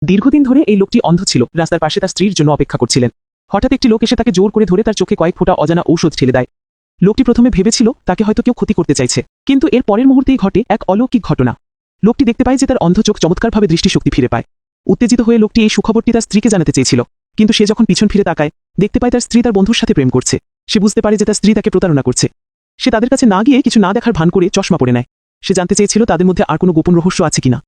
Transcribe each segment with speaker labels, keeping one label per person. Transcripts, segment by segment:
Speaker 1: দীর্ঘদিন ধরে এই লোকটি অন্ধ ছিল, রাস্তার পাশে তার স্ত্রীর জন্য অপেক্ষা করছিলেন। হঠাৎ একটি লোক এসে তাকে জোর করে ধরে তার চোখে কয়েক ফোঁটা অজানা ঔষধ ঢেলে দেয়। লোকটি প্রথমে ভেবেছিল তাকে হয়তো কেউ ক্ষতি করতে চাইছে, কিন্তু এর পরের মুহূর্তেই ঘটে এক অলৌকিক ঘটনা। লোকটি দেখতে পায় যে তার অন্ধ চোখ চমৎকারভাবে দৃষ্টিশক্তি ফিরে পায়। উত্তেজিত হয়ে লোকটি এই সুখবরটি তার স্ত্রীকে জানাতে চেয়েছিল, কিন্তু সে যখন পিছন ফিরে তাকায় দেখতে পায় তার স্ত্রী তার বন্ধুর সাথে প্রেম করছে। সে বুঝতে পারে যে তার স্ত্রী তাকে প্রতারণা করছে। সে তাদের কাছে না গিয়ে কিছু না দেখার ভান করে চশমা পরে নেয়। সে জানতে চেয়েছিল তাদের মধ্যে আর কোনো গোপন রহস্য আছে কিনা।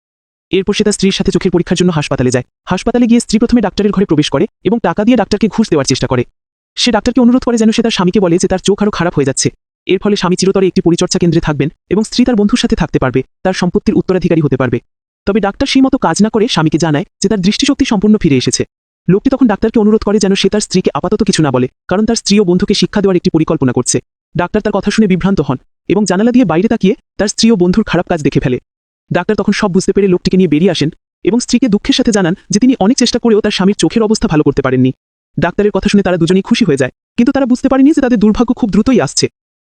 Speaker 1: এরপর সে তার স্ত্রীর সাথে চোখের পরীক্ষার জন্য হাসপাতালে যায়। হাসপাতালে গিয়ে স্ত্রী প্রথমে ডাক্তারের ঘরে প্রবেশ করে এবং টাকা দিয়ে ডাক্তারকে ঘুষ দেওয়ার চেষ্টা করে। সে ডাক্তারকে অনুরোধ করে যেন সে তার স্বামীকে বলে যে তার চোখ আরও খারাপ হয়ে যাচ্ছে। এর ফলে স্বামী চিরতরে একটি পরিচর্যা কেন্দ্রে থাকবেন এবং স্ত্রী তার বন্ধুর সাথে থাকতে পারবে, তার সম্পত্তির উত্তরাধিকারী হতে পারবে। তবে ডাক্তার সেই মতো কাজ না করে স্বামীকে জানায় যে তার দৃষ্টিশক্তি সম্পূর্ণ ফিরে এসেছে। লোকটি তখন ডাক্তারকে অনুরোধ করে যেন সে তার স্ত্রীকে আপাতত কিছু না বলে, কারণ তার স্ত্রী ও বন্ধুকে শিক্ষা দেওয়ার একটি পরিকল্পনা করছে। ডাক্তার তার কথা শুনে বিভ্রান্ত হন এবং জানালা দিয়ে বাইরে তাকিয়ে তার স্ত্রী ও বন্ধুর খারাপ কাজ দেখে ফেলে। ডাক্তার তখন সব বুঝতে পেরে লোকটিকে নিয়ে বেরিয়ে আসেন এবং স্ত্রীকে দুঃখের সাথে জানান যে তিনি অনেক চেষ্টা করেও তার স্বামীর চোখের অবস্থা ভালো করতে পারেননি। ডাক্তারের কথা শুনে তারা দুজনেই খুশি হয়ে যায়, কিন্তু তারা বুঝতে পারেনি যে তাদের দুর্ভাগ্য খুব দ্রুতই আসছে।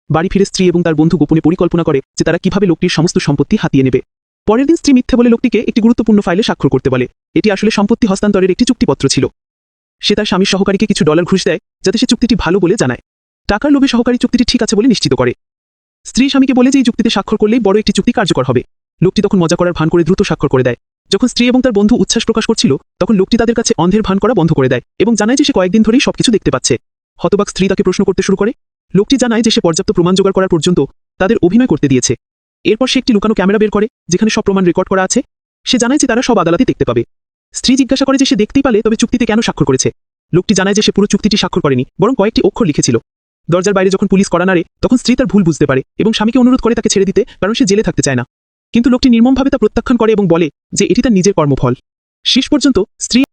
Speaker 1: বাড়ি ফিরে স্ত্রী এবং তার বন্ধু গোপনে পরিকল্পনা করে যে তারা কিভাবে লোকটির সমস্ত সম্পত্তি হাতিয়ে নেবে। পরের দিন স্ত্রী মিথ্যে বলে লোকটিকে একটি গুরুত্বপূর্ণ ফাইলে স্বাক্ষর করতে বলে। এটি আসলে সম্পত্তি হস্তান্তরের একটি চুক্তিপত্র ছিল। সে তার স্বামীর সহকারীকে কিছু ডলার ঘুষ দেয় যাতে সে চুক্তিটি ভালো বলে জানায়। টাকার লোভে সহকারী চুক্তিটি ঠিক আছে বলে নিশ্চিত করে। স্ত্রী স্বামীকে বলে যে এই চুক্তিতে স্বাক্ষর করলেই বড় একটি চুক্তি কার্যকর হবে। লোকটি তখন মজা করার ভান করে দ্রুত স্বাক্ষর করে দেয়। যখন স্ত্রী এবং তার বন্ধু উচ্ছ্বাস প্রকাশ করছিল তখন লোকটি তাদের কাছে অন্ধের ভান করা বন্ধ করে দেয় এবং জানায় যে সে কয়েকদিন ধরেই সবকিছু দেখতে পাচ্ছে। হতবাক স্ত্রী তাকে প্রশ্ন করতে শুরু করে। লোকটি জানায় যে সে পর্যাপ্ত প্রমাণ জোগাড় করার পর্যন্ত তাদের অভিনয় করতে দিয়েছে। এরপর সে একটি লুকানো ক্যামেরা বের করে যেখানে সব প্রমাণ রেকর্ড করা আছে। সে জানায় যে তারা সব আদালতে দেখতে পাবে। স্ত্রী জিজ্ঞাসা করে যে সে দেখতেই পালে তবে চুক্তিতে কেন স্বাক্ষর করেছে। লোকটি জানায় যে সে পুরো চুক্তিটি স্বাক্ষর করেনি, বরং কয়েকটি অক্ষর লিখেছিল। দরজার বাইরে যখন পুলিশ কড়া নাড়ে তখন স্ত্রী তার ভুল বুঝতে পারে এবং স্বামীকে অনুরোধ করে তাকে ছেড়ে দিতে, কারণ সে জেলে থাকতে চায় না। কিন্তু লোকটি নির্মমভাবে তা প্রত্যাখ্যান করে এবং বলে যে এটি তার নিজের কর্মফল। শেষ পর্যন্ত স্ত্রী